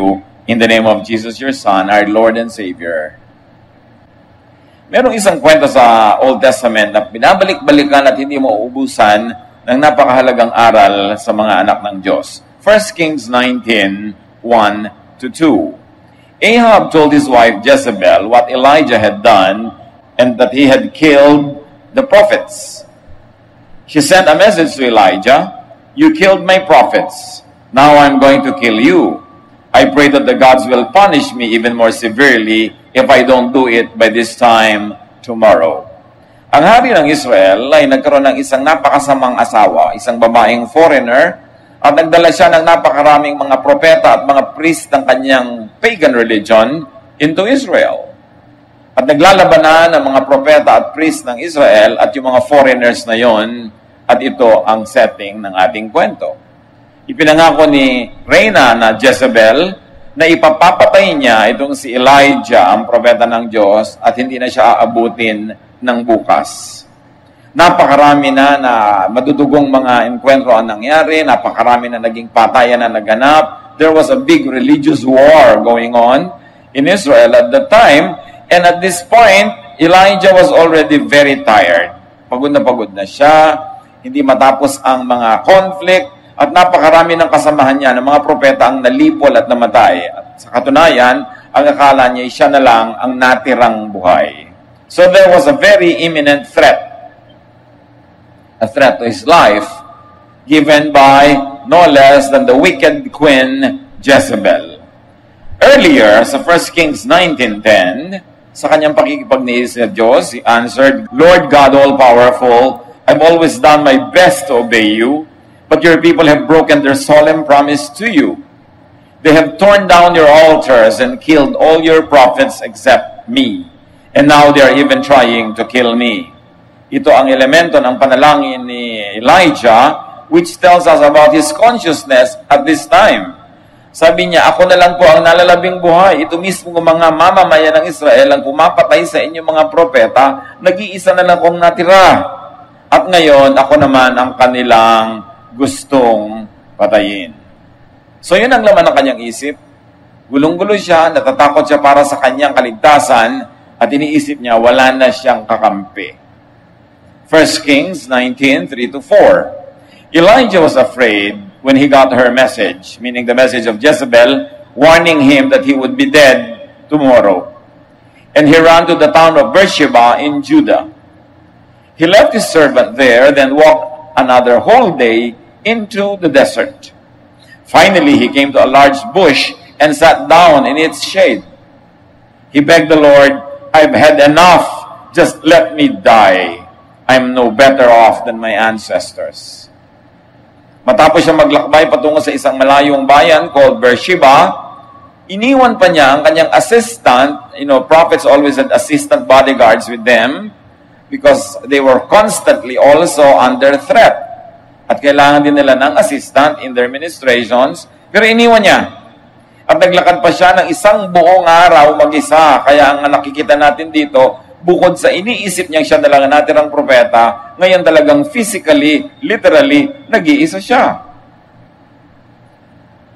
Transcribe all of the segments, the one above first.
you in the name of Jesus, your Son, our Lord and Savior. Merong isang kwento sa Old Testament na binabalik-balikan at hindi mauubusan ng napakahalagang aral sa mga anak ng Diyos. 1 Kings 19:1-2. Ahab told his wife Jezebel what Elijah had done and that he had killed the prophets. She sent a message to Elijah, "You killed my prophets. Now I'm going to kill you. I pray that the gods will punish me even more severely if I don't do it by this time tomorrow." Ang hari ng Israel ay nagkaroon ng isang napakasamang asawa, isang babaeng foreigner, at nagdala siya ng napakaraming mga propeta at mga priest ng kanyang pagan religion into Israel. At naglalabanan ng mga propeta at priest ng Israel at yung mga foreigners na yon, at ito ang setting ng ating kwento. Ipinangako ni Reyna na Jezebel na ipapapatay niya itong si Elijah, ang propeta ng Diyos, at hindi na siya aabutin ng bukas. Napakarami na madudugong mga enkwentro ang nangyari, napakarami na naging patayan na naganap. There was a big religious war going on in Israel at the time, and at this point, Elijah was already very tired. Pagod na siya, hindi matapos ang mga conflict, at napakarami ng kasamahan niya ng mga propeta ang nalipol at namatay. At sa katunayan, ang akala niya siya na lang ang natirang buhay. So there was a very imminent threat. A threat to his life given by no less than the wicked queen Jezebel. Earlier, sa 1 Kings 19:10, sa kanyang pakikipagniis sa Diyos, he answered, "Lord God all-powerful, I've always done my best to obey you, but your people have broken their solemn promise to you. They have torn down your altars and killed all your prophets except me, and now they are even trying to kill me." Ito ang elemento ng panalangin ni Elijah, which tells us about his consciousness at this time. Sabi niya, "Ako na lang po ang nalalabing buhay. Ito mismo ng mga mamamayan ng Israel ang pumapatay sa inyong mga propeta. Nag-iisa na lang akong natira. At ngayon, ako naman ang kanilang gustong patayin." So yun ang laman ng kanyang isip. Gulong-gulo siya, natatakot siya para sa kanyang kaligtasan, at iniisip niya, wala na siyang kakampi. 1 Kings 19:3-4. Elijah was afraid when he got her message, meaning the message of Jezebel, warning him that he would be dead tomorrow. And he ran to the town of Beersheba in Judah. He left his servant there, then walked another whole day into the desert. Finally, he came to a large bush and sat down in its shade. He begged the Lord, "I've had enough. Just let me die. I'm no better off than my ancestors." Matapos siya maglakbay patungo sa isang malayong bayan called Beersheba, iniwan pa niya ang kanyang assistant. Prophets always had assistant bodyguards with them because they were constantly also under threat. At kailangan din nila ng assistant in their ministrations, pero iniwan niya. At naglakad pa siya ng isang buong araw mag-isa. Kaya ang nakikita natin dito, bukod sa iniisip niyang siya na lang ang natirang propeta, ngayon talagang physically, literally, nag-iisa siya.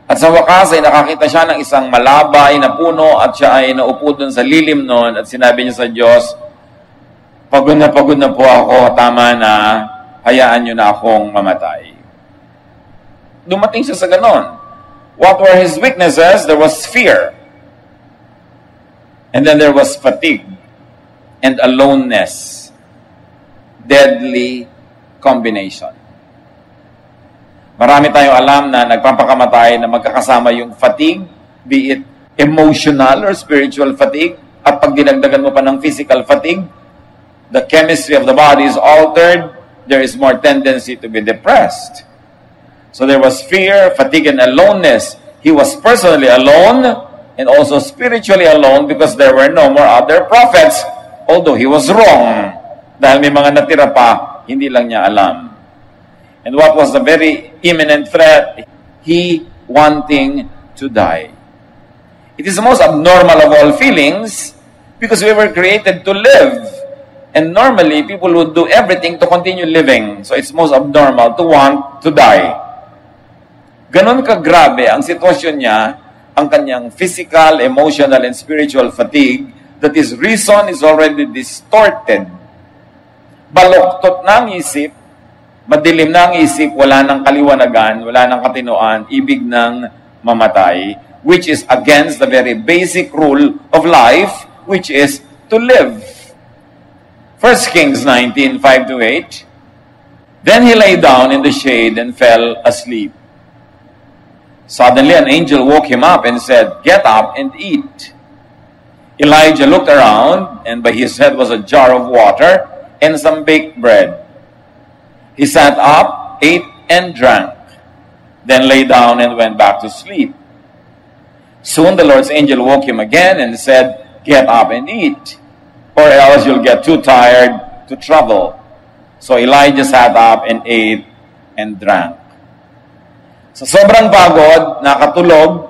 At sa wakas ay nakakita siya ng isang malabay na puno at siya ay naupo dun sa lilim nun at sinabi niya sa Diyos, pagod na po ako, tama na, hayaan niyo na akong mamatay." Dumating siya sa ganon. What were his weaknesses? There was fear. And then there was fatigue. And aloneness. Deadly combination. Marami tayong alam na nagpapakamatay na magkakasama yung fatigue, be it emotional or spiritual fatigue, at pag dinagdagan mo pa ng physical fatigue, the chemistry of the body is altered, there is more tendency to be depressed. So there was fear, fatigue, and aloneness. He was personally alone and also spiritually alone because there were no more other prophets. Although he was wrong, dahil may mga natira pa, hindi lang niya alam. And what was the very imminent threat? He wanting to die. It is the most abnormal of all feelings because we were created to live. And normally, people would do everything to continue living. So it's most abnormal to want to die. Ganon kagrabe ang sitwasyon niya ang kanyang physical, emotional, and spiritual fatigue, that his reason is already distorted. Baloktot na ang isip, madilim na ang isip, wala ng kaliwanagan, wala ng katinoan, ibig ng mamatay, which is against the very basic rule of life, which is to live. 1 Kings 19, 5-8. Then he lay down in the shade and fell asleep. Suddenly an angel woke him up and said, "Get up and eat." Elijah looked around, and by his head was a jar of water and some baked bread. He sat up, ate, and drank, then lay down and went back to sleep. Soon the Lord's angel woke him again and said, "Get up and eat, or else you'll get too tired to travel." So Elijah sat up and ate and drank. Sa sobrang pagod, nakatulog,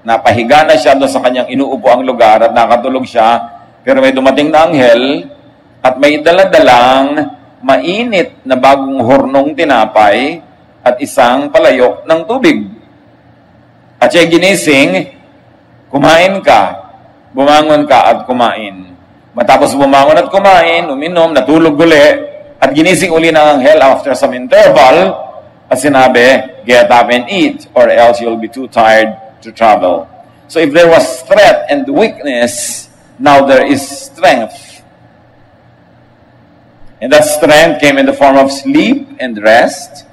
napahiga na siya doon sa kanyang inuupo ang lugar at nakatulog siya, pero may dumating na anghel at may daladalang mainit na bagong hurnong tinapay at isang palayok ng tubig. At siya ginising, kumain ka, bumangon ka at kumain. Matapos bumangon at kumain, uminom, natulog uli, at ginising uli ng anghel after some interval, at sinabi, "Get up and eat, or else you'll be too tired to travel." So if there was threat and weakness, now there is strength. And that strength came in the form of sleep and rest,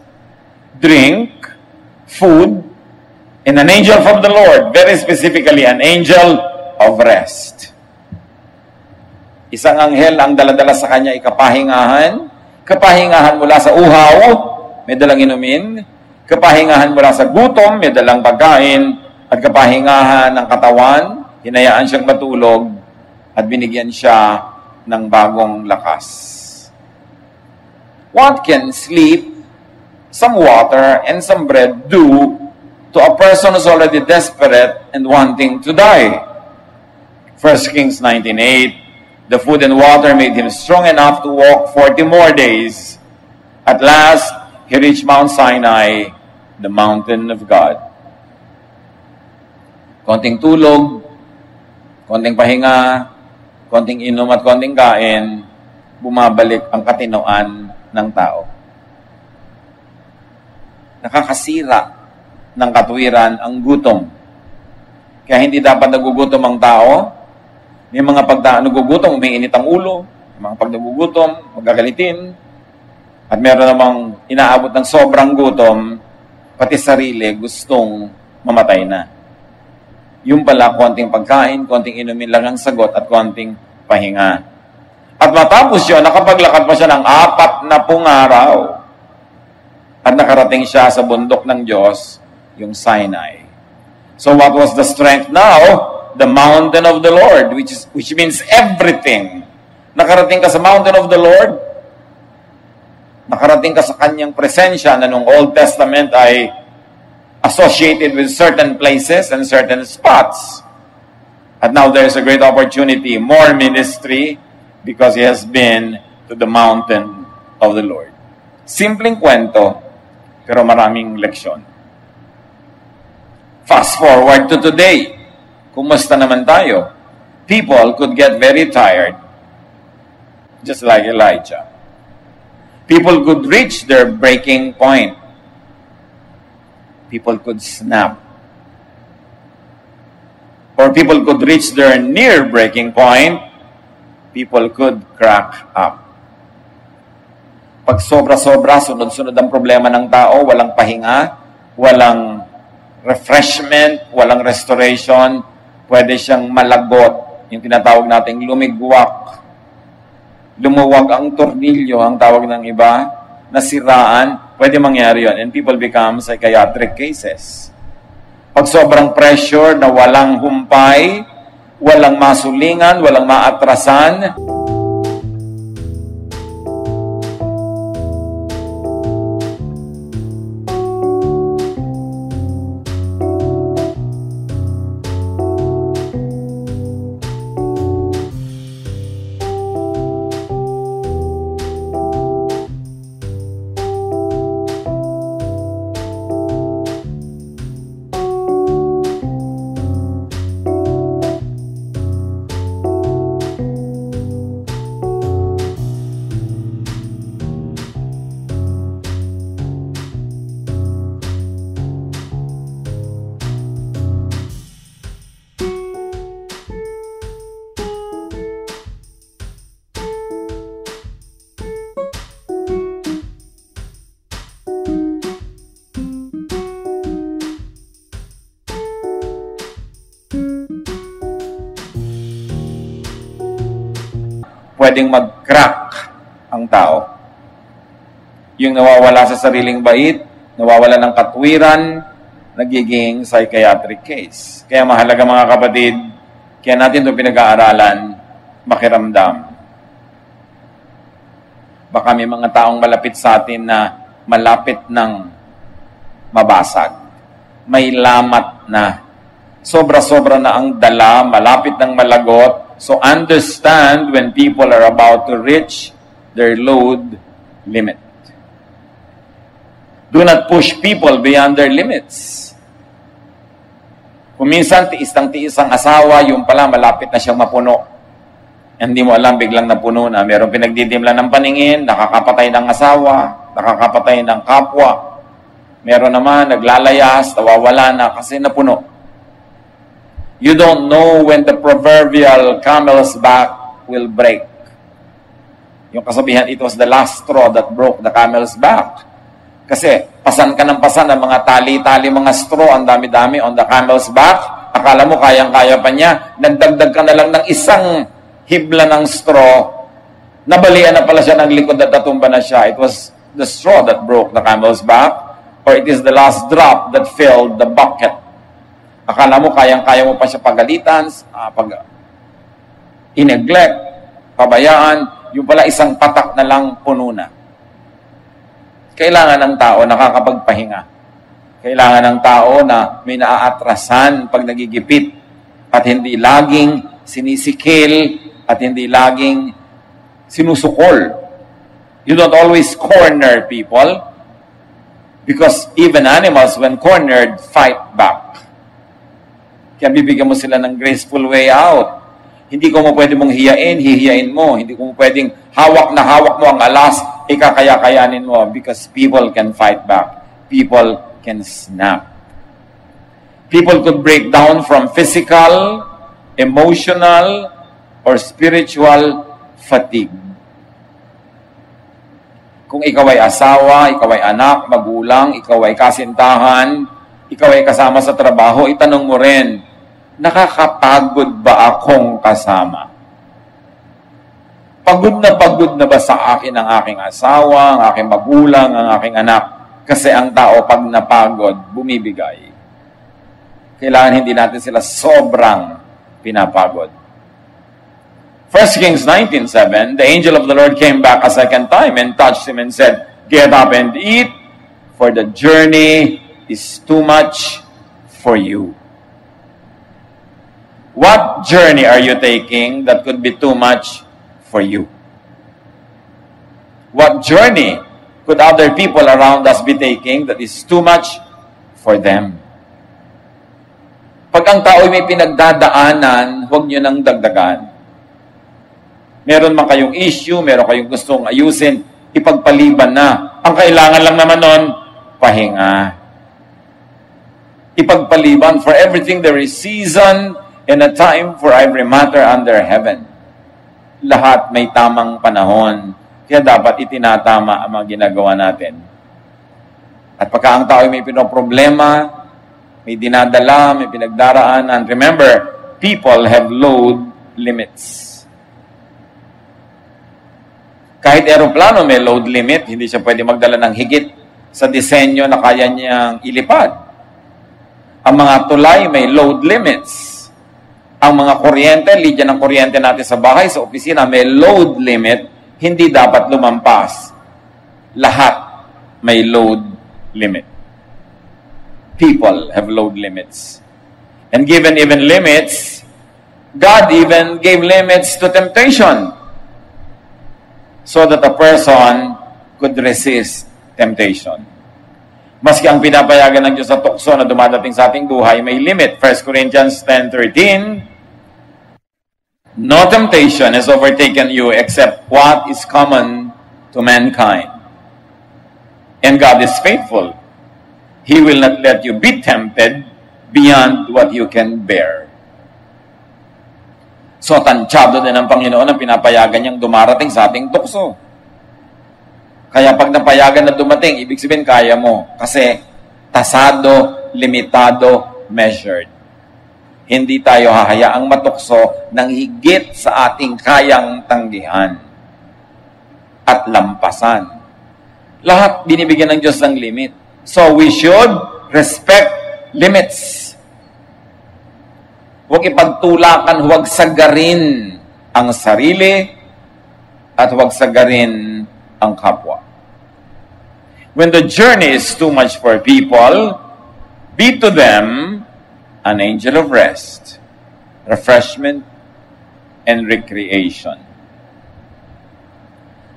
drink, food, and an angel from the Lord, very specifically an angel of rest. Isang anghel ang daladala sa kanya ikapahingahan, kapahingahan mula sa uhaw, may dalang inumin, kapahingahan mula sa gutom, may dalang pagkain, at kapahingahan ng katawan, hinayaan siyang matulog, at binigyan siya ng bagong lakas. What can sleep, some water, and some bread do to a person who's already desperate and wanting to die? 1 Kings 19:8, the food and water made him strong enough to walk 40 more days. At last, he reached Mount Sinai, the mountain of God. Konting tulog, konting pahinga, konting inom at konting kain, bumabalik ang katinoan ng tao. Nakakasira ng katwiran ang gutom. Kaya hindi dapat nagugutom ang tao. May mga nagugutom, umiinit ang ulo. May mga pag nagugutom, magagalitin. At meron namang inaabot ng sobrang gutom, pati sarili gustong mamatay na. Yung pala, konting pagkain, konting inumin lang ang sagot, at konting pahinga. At matapos yun, nakapaglakad pa siya ng 40 araw. At nakarating siya sa bundok ng Diyos, yung Sinai. So what was the strength now? The mountain of the Lord, which means everything. Nakarating ka sa mountain of the Lord, nakarating ka sa kanyang presensya na nung Old Testament ay associated with certain places and certain spots. At now there's a great opportunity, more ministry, because he has been to the mountain of the Lord. Simpleng kwento, pero maraming leksyon. Fast forward to today. Kumusta naman tayo? People could get very tired, just like Elijah. People could reach their breaking point. People could snap. Or people could reach their near breaking point. People could crack up. Pag sobra-sobra, sunod-sunod ang problema ng tao, walang pahinga, walang refreshment, walang restoration, pwede siyang malagot, yung tinatawag nating lumigwak. Lumuwag ang tornilyo, ang tawag ng iba, nasiraan, pwede mangyari yun. And people become psychiatric cases. Pag sobrang pressure na walang humpay, walang masulingan, walang maatrasan, Pwedeng mag-crack ang tao. Yung nawawala sa sariling bait, nawawala ng katwiran, nagiging psychiatric case. Kaya mahalaga mga kapatid, kaya natin ito pinag-aaralan, makiramdam. Baka may mga taong malapit sa atin na malapit ng mabasag. May lamat na. Sobra-sobra na ang dala, malapit ng malagot. So understand when people are about to reach their load limit. Do not push people beyond their limits. Kung minsan, tiis ang asawa, yung pala malapit na siyang mapuno. Hindi mo alam, biglang napuno na. Merong pinagdidimla ng paningin, nakakapatay ng asawa, nakakapatay ng kapwa. Meron naman, naglalayas, nawawala na kasi napuno. You don't know when the proverbial camel's back will break. Yung kasabihan, it was the last straw that broke the camel's back. Kasi pasan ka ng pasan ng mga tali-tali, mga straw, ang dami-dami on the camel's back. Akala mo kayang-kaya pa niya. Nagdagdag ka na lang ng isang hibla ng straw. Nabalian na pala siya ng likod at natumba na siya. It was the straw that broke the camel's back, or it is the last drop that filled the bucket. Akala mo kayang-kaya mo pa siya pagalitan, i-neglect, pabayaan, yung pala isang patak na lang puno na. Kailangan ng tao nakakapagpahinga. Kailangan ng tao na may naaatrasan pag nagigipit at hindi laging sinisikil at hindi laging sinusukol. You don't always corner people because even animals, when cornered, fight back. Kaya bibigyan mo sila ng graceful way out. Hindi ko mo pwede mong hiyain, hihiyain mo. Hindi ko mo pwedeng hawak na hawak mo ang alas, ikakaya-kayanin mo because people can fight back. People can snap. People could break down from physical, emotional, or spiritual fatigue. Kung ikaw ay asawa, ikaw ay anak, magulang, ikaw ay kasintahan, ikaw ay kasama sa trabaho, itanong mo rin, nakakapagod ba akong kasama? Pagod na ba sa akin ang aking asawa, ang aking magulang, ang aking anak? Kasi ang tao pag napagod, bumibigay. Kailangan hindi natin sila sobrang pinapagod. 1 Kings 19:7, the angel of the Lord came back a second time and touched him and said, "Get up and eat, for the journey is too much for you." What journey are you taking that could be too much for you? What journey could other people around us be taking that is too much for them? Pag ang tao may pinagdadaanan, huwag nyo nang dagdagan. Meron man kayong issue, meron kayong gustong ayusin, ipagpaliban na. Ang kailangan lang naman nun, pahinga. Ipagpaliban, for everything there is season and a time for every matter under heaven. Lahat may tamang panahon. Kaya dapat itinatama ang mga ginagawa natin. At pagka ang tao may pinoproblema, may dinadala, may pinagdaraanan, remember, people have load limits. Kahit aeroplano may load limit, hindi siya pwede magdala ng higit sa disenyo na kaya niyang ilipad. Ang mga tulay may load limits. Ang mga kuryente, linya ng kuryente natin sa bahay, sa opisina, may load limit, hindi dapat lumampas. Lahat may load limit. People have load limits. And given even limits, God even gave limits to temptation so that a person could resist temptation. Maski ang pinapayagan ng Diyos sa tukso na dumadating sa ating buhay, may limit. 1 Corinthians 10:13, "No temptation has overtaken you except what is common to mankind. And God is faithful. He will not let you be tempted beyond what you can bear." So, tansyado din ng Panginoon ang pinapayagan niyang dumarating sa ating tukso. Kaya pag napayagan na dumating, ibig sabihin kaya mo. Kasi tasado, limitado, measured. Hindi tayo hahayaang matukso ng higit sa ating kayang tanggihan at lampasan. Lahat binibigyan ng Diyos ng limit. So we should respect limits. Huwag ipagtulakan, huwag sagarin ang sarili at huwag sagarin ang kapwa. When the journey is too much for people, be to them an angel of rest, refreshment, and recreation.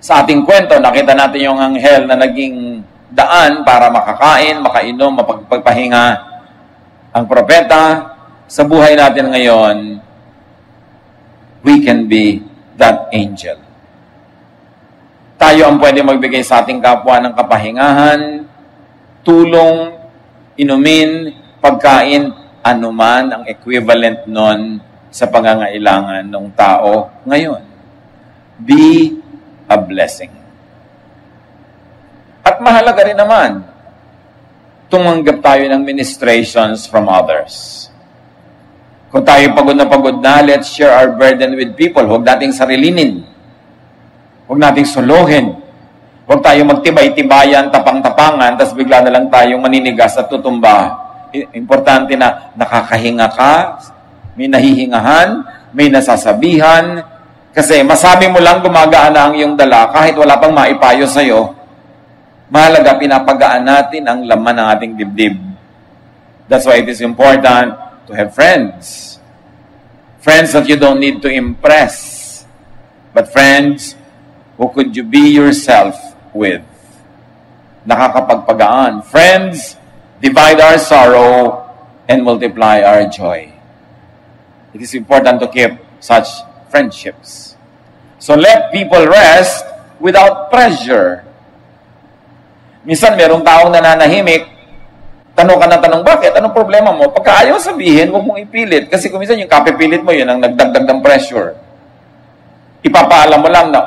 Sa ating kwento, nakita natin yung anghel na naging daan para makakain, makainom, mapagpahinga. Ang propeta, sa buhay natin ngayon, we can be that angel. Tayo ang pwede magbigay sa ating kapwa ng kapahingahan, tulong, inumin, pagkain, anuman ang equivalent nun sa pangangailangan ng tao ngayon. Be a blessing. At mahalaga rin naman, tumanggap tayo ng ministrations from others. Kung tayo pagod na, let's share our burden with people. Huwag nating sarilinin. Huwag nating suluhin. Huwag tayo magtibay-tibayan, tapang-tapangan, tapos bigla na lang tayong maninigas at tutumba. Importante na nakakahinga ka, may nahihingahan, may nasasabihan, kasi masabi mo lang gumagaan na ang iyong dala kahit wala pang maipayo sa'yo. Mahalaga, pinapagaan natin ang laman ng ating dibdib. That's why it is important to have friends. Friends that you don't need to impress, but friends who could you be yourself with. Nakakapagpagaan. Friends, divide our sorrow and multiply our joy. It is important to keep such friendships. So let people rest without pressure. Minsan merong taong nananahimik, tanong ka na tanong, bakit? Anong problema mo? Pagka ayaw sabihin, huwag mong ipilit. Kasi kung minsan yung kapipilit mo, yun ang nagdagdag ng pressure. Ipapaalam mo lang na,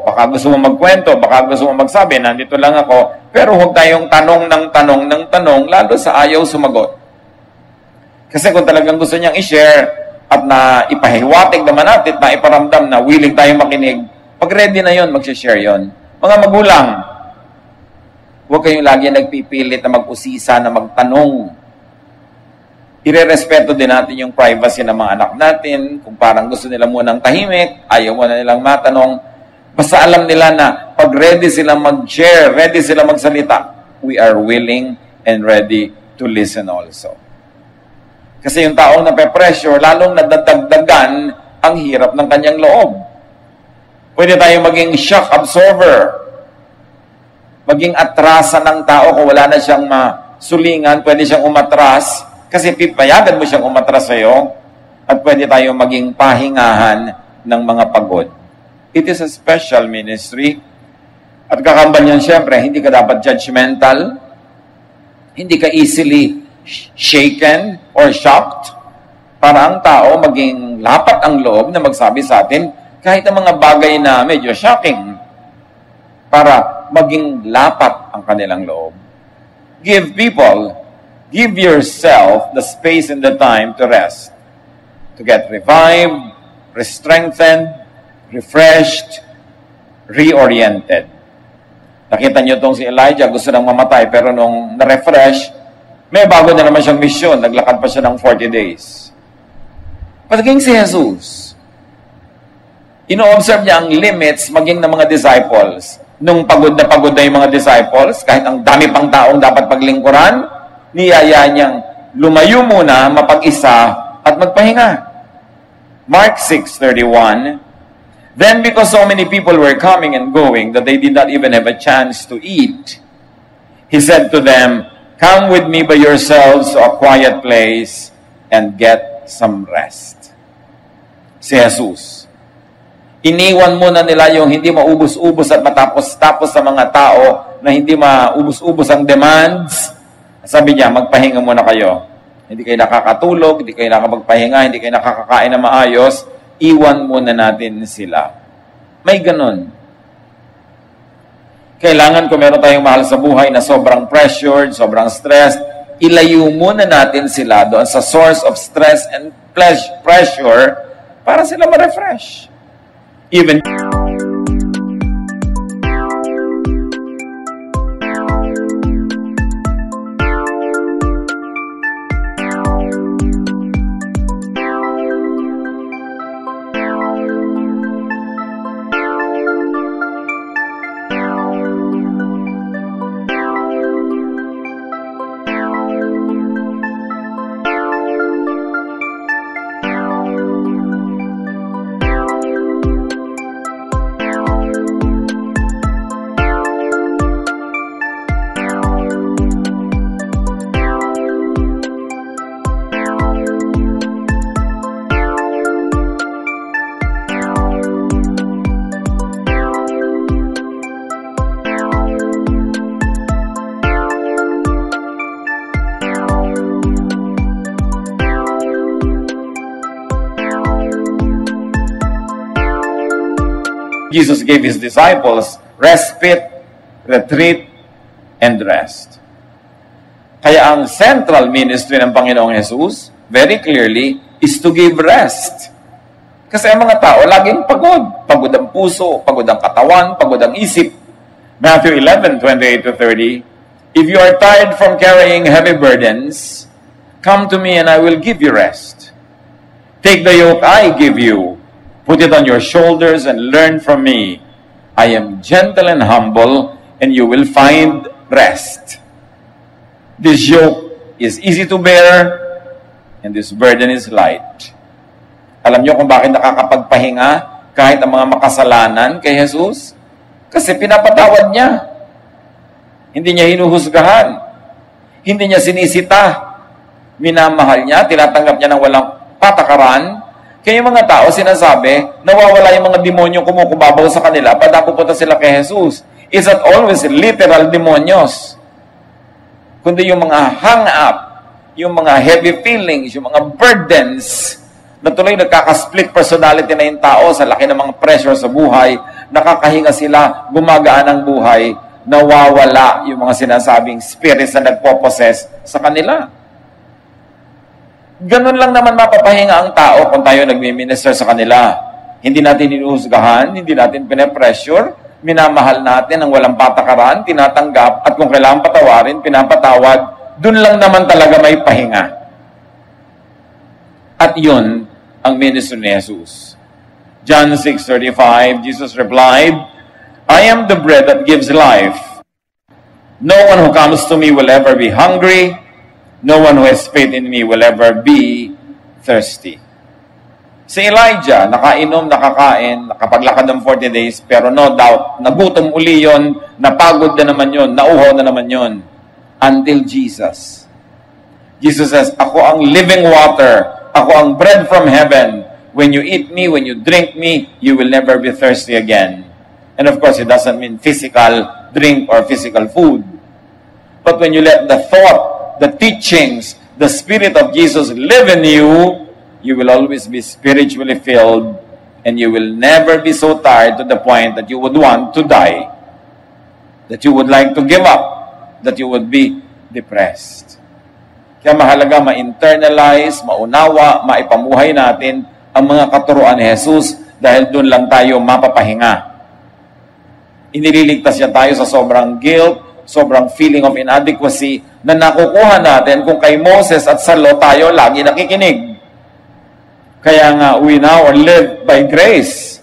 baka gusto mo magkwento, baka gusto mo magsabi, nandito lang ako. Pero huwag tayong tanong ng tanong, lalo sa ayaw sumagot. Kasi kung talagang gusto niyang i-share at na ipahiwatig naman natin, na iparamdam na willing tayong makinig, pag ready na yun, mag-share yun. Mga magulang, huwag kayong lagi nagpipilit na mag-usisa, na magtanong. Irerespeto din natin yung privacy ng mga anak natin. Kung parang gusto nila munang tahimik, ayaw mo na nilang matanong. Basta alam nila na pag ready sila mag-share, ready sila magsalita, we are willing and ready to listen also. Kasi yung taong nape-pressure, lalong nadadagdagan ang hirap ng kanyang loob. Pwede tayong maging shock absorber. Maging atrasan ng tao kung wala na siyang masulingan, pwede siyang umatras, kasi pipayagan mo siyang umatras sa'yo, at pwede tayong maging pahingahan ng mga pagod. It is a special ministry. At kakambal niyan, siyempre, hindi ka dapat judgmental, hindi ka easily shaken or shocked, para ang tao maging lapat ang loob na magsabi sa atin, kahit ang mga bagay na medyo shocking, para maging lapat ang kanilang loob. Give yourself the space and the time to rest, to get revived, re-strengthened, refreshed, reoriented. Nakita niyo itong si Elijah, gusto nang mamatay, pero nung na-refresh, may bago na naman siyang mission. Naglakad pa siya ng 40 days. Pagiging si Jesus, ino-observe niya ang limits maging ng mga disciples. Nung pagod na yung mga disciples, kahit ang dami pang taong dapat paglingkuran, niyaya niyang lumayo muna, mapag-isa, at magpahinga. Mark 6:31, then because so many people were coming and going that they did not even have a chance to eat, he said to them, come with me by yourselves to a quiet place and get some rest. Si Jesus. Iniwan muna nila yung hindi maubos-ubos at matapos-tapos sa mga tao na hindi maubos-ubos ang demands. Sabi niya, magpahinga muna kayo. Hindi kayo nakakatulog, hindi kayo nakapagpahinga, hindi kayo nakakakain na maayos. Iwan muna natin sila. May ganun. Kailangan kung meron tayong mahal sa buhay na sobrang pressured, sobrang stressed, ilayo muna natin sila doon sa source of stress and pressure para sila ma-refresh. Even Jesus gave His disciples respite, retreat, and rest. Kaya ang central ministry ng Panginoong Jesus, very clearly, is to give rest. Kasi ang mga tao laging pagod. Pagod ang puso, pagod ang katawan, pagod ang isip. Matthew 11:28-30, if you are tired from carrying heavy burdens, come to me and I will give you rest. Take the yoke I give you. Put it on your shoulders and learn from me. I am gentle and humble, and you will find rest. This yoke is easy to bear, and this burden is light. Alam niyo kung bakit nakakapagpahinga kahit ang mga makasalanan kay Jesus? Kasi pinapatawad niya. Hindi niya hinuhusgahan. Hindi niya sinisita. Minamahal niya, tinatanggap niya ng walang patakaran. Kaya yung mga tao sinasabi, nawawala yung mga demonyo kumukubabaw sa kanila pag napupunta sila kay Jesus. Is that always literal demonyos? Kundi yung mga hang-up, yung mga heavy feelings, yung mga burdens, na tuloy nagkaka-split personality na yung tao sa laki ng mga pressure sa buhay, nakakahinga sila, gumagaan ang buhay, nawawala yung mga sinasabing spirits na nagpo-possess sa kanila. Ganun lang naman mapapahinga ang tao kung tayo nagmi-minister sa kanila. Hindi natin inuhusgahan, hindi natin pinapressure, minamahal natin ang walang patakaran, tinatanggap, at kung kailangan patawarin, pinapatawad, dun lang naman talaga may pahinga. At yun ang ministry ni Jesus. John 6:35, Jesus replied, I am the bread that gives life. No one who comes to me will ever be hungry. No one who has faith in me will ever be thirsty. Si Elijah, nakainom, nakakain, nakapaglakad ng 40 days, pero no doubt, nagutom uli yun, napagod na naman yun, nauhaw na naman yun. Until Jesus. Jesus says, ako ang living water, ako ang bread from heaven. When you eat me, when you drink me, you will never be thirsty again. And of course, it doesn't mean physical drink or physical food. But when you let the thought, the teachings, the Spirit of Jesus live in you, you will always be spiritually filled, and you will never be so tired to the point that you would want to die, that you would like to give up, that you would be depressed. Kaya mahalaga ma-internalize, maunawa, maipamuhay natin ang mga katuruan ni Jesus dahil doon lang tayo mapapahinga. Inililigtas niya tayo sa sobrang guilt, sobrang feeling of inadequacy na nakukuha natin kung kay Moses at sa law tayo lagi nakikinig. Kaya nga, we now live by grace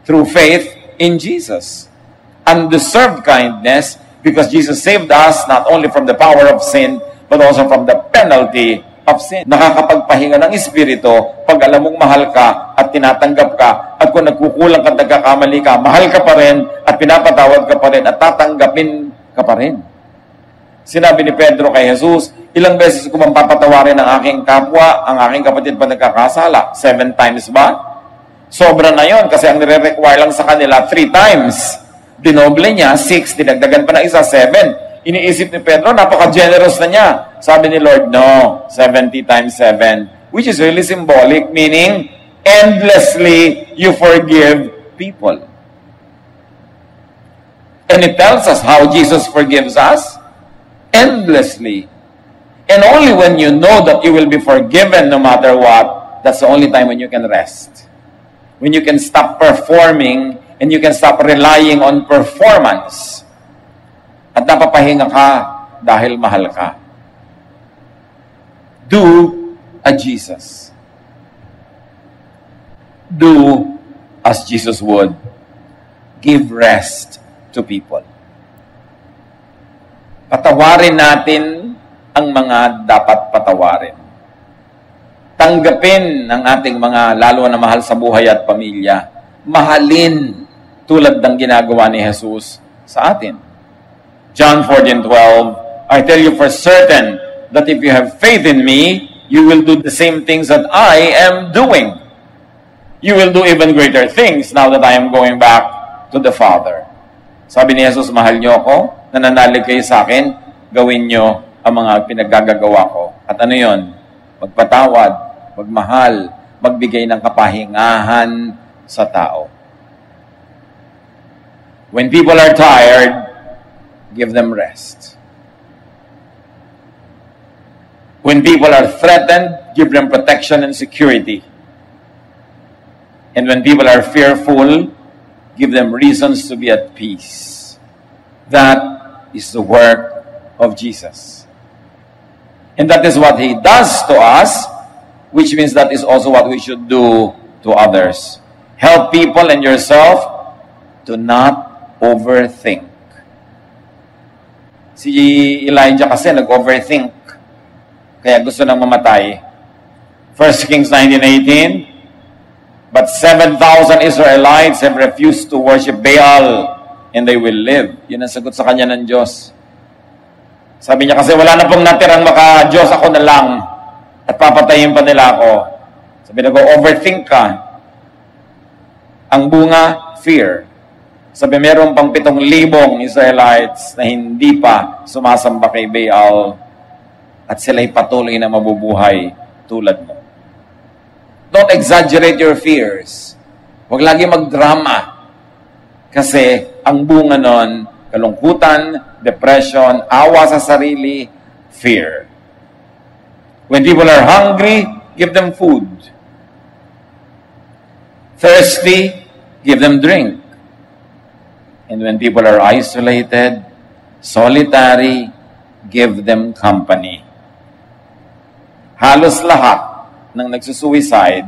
through faith in Jesus. Undeserved kindness because Jesus saved us not only from the power of sin but also from the penalty of sin. Nakakapagpahinga ng Espiritu pag alam mong mahal ka at tinatanggap ka, at kung nagkukulang ka, nagkakamali ka, mahal ka pa rin at pinapatawad ka pa rin at tatanggapin ka pa rin. Sinabi ni Pedro kay Jesus, ilang beses ko bang papatawarin ang aking kapwa, ang aking kapatid pa nagkakasala? 7 times ba? Sobra na yon kasi ang nire-require lang sa kanila 3 times. Dinoble niya, 6, dinagdagan pa na isa, 7. Iniisip ni Pedro, napaka-generous na niya. Sabi ni Lord, no, 70 times 7. Which is really symbolic, meaning, endlessly you forgive people. And it tells us how Jesus forgives us. Endlessly. And only when you know that you will be forgiven no matter what, that's the only time when you can rest. When you can stop performing and you can stop relying on performance. At napapahinga ka dahil mahal ka. Do as Jesus. Do as Jesus would. Give rest to people. Patawarin natin ang mga dapat patawarin. Tanggapin ang ating mga lalo na mahal sa buhay at pamilya. Mahalin tulad ng ginagawa ni Jesus sa atin. John 14:12, I tell you for certain that if you have faith in me, you will do the same things that I am doing. You will do even greater things now that I am going back to the Father. Sabi ni Jesus, mahal niyo ako, nananalig kayo sa akin, gawin niyo ang mga pinaggagawa ko. At ano yon? Magpatawad, magmahal, magbigay ng kapahingahan sa tao. When people are tired, give them rest. When people are threatened, give them protection and security. And when people are fearful, give them reasons to be at peace. That is the work of Jesus. And that is what He does to us, which means that is also what we should do to others. Help people and yourself to not overthink. Si Elijah kasi nag-overthink. Kaya gusto nang mamatay. 1 Kings 19:18, but 7,000 Israelites have refused to worship Baal, and they will live. Yun ang sagot sa kanya ng Diyos. Sabi niya kasi wala na pong natirang maka-Diyos, ako na lang. At papatayin pa nila ako. Sabi na overthink ka. Ang bunga, fear. Sabi meron pang 7,000 Israelites na hindi pa sumasamba kay Baal at sila'y patuloy na mabubuhay tulad mo. Don't exaggerate your fears. Huwag lagi magdrama. Kasi ang bunga nun, kalungkutan, depression, awa sa sarili, fear. When people are hungry, give them food. Thirsty, give them drink. And when people are isolated, solitary, give them company. Halos lahat ng nagsusuicide,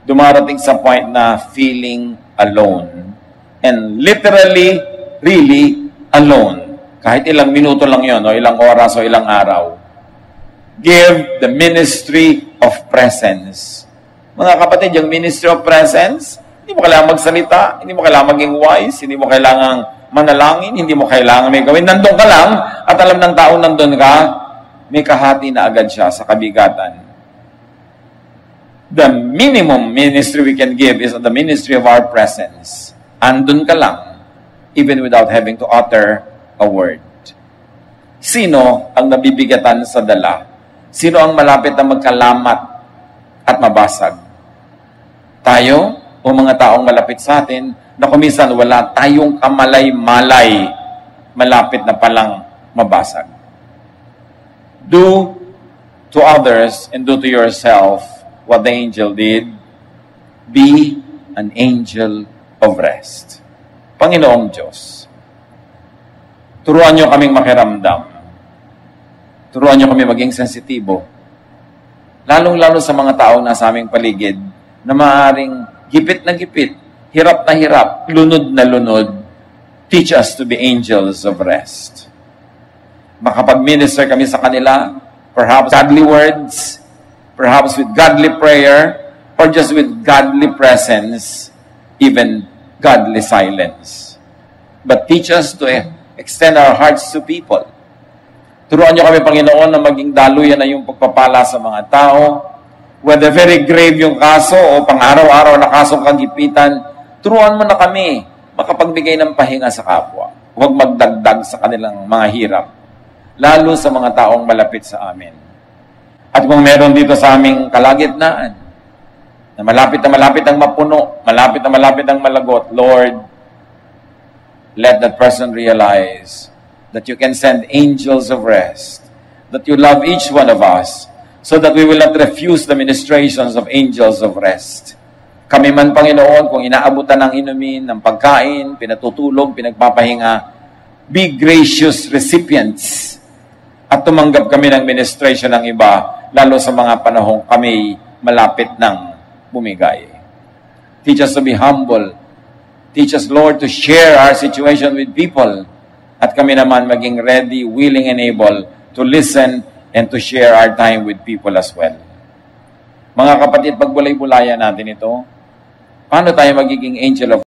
dumarating sa point na feeling alone. And literally, really alone. Kahit ilang minuto lang yon o ilang oras o ilang araw. Give the ministry of presence. Mga kapatid, yung ministry of presence, hindi mo kailangan magsalita, hindi mo kailangan maging wise, hindi mo kailangan manalangin, hindi mo kailangan may gawin. Nandun ka lang at alam ng tao nandun ka, may kahati na agad siya sa kabigatan. The minimum ministry we can give is the ministry of our presence. Andun ka lang, even without having to utter a word. Sino ang nabibigatan sa dala? Sino ang malapit na magkalamat at mabasag? Tayo o mga taong malapit sa atin na kuminsan wala tayong kamalay-malay, malapit na palang mabasag. Do to others and do to yourself what the angel did. Be an angel of rest. Panginoong Diyos, turuan niyo kaming makiramdam. Turuan niyo kami maging sensitibo. Lalong-lalo sa mga taong nasa aming paligid na maaaring gipit na gipit, hirap na hirap, lunod na lunod. Teach us to be angels of rest. Makapag-minister kami sa kanila, perhaps godly words, perhaps with godly prayer, or just with godly presence, even godly silence. But teach us to extend our hearts to people. Turuan niyo kami, Panginoon, na maging daluyan na yung pagpapala sa mga tao. Whether very grave yung kaso o pang-araw-araw na kasong kagipitan, turuan mo na kami makapagbigay ng pahinga sa kapwa. Huwag magdagdag sa kanilang mga hirap, lalo sa mga taong malapit sa amin. At kung meron dito sa aming kalagitnaan, na malapit ang mapuno, malapit ang malagot, Lord, let that person realize that you can send angels of rest, that you love each one of us, so that we will not refuse the ministrations of angels of rest. Kami man, Panginoon, kung inaabutan ng inumin, ng pagkain, pinatutulog, pinagpapahinga, be gracious recipients at tumanggap kami ng ministration ng iba, lalo sa mga panahong kami malapit ng bumigay. Teach us to be humble. Teach us, Lord, to share our situation with people. At kami naman maging ready, willing, and able to listen and to share our time with people as well. Mga kapatid, pagbulay-bulayan natin ito, paano tayo magiging angel of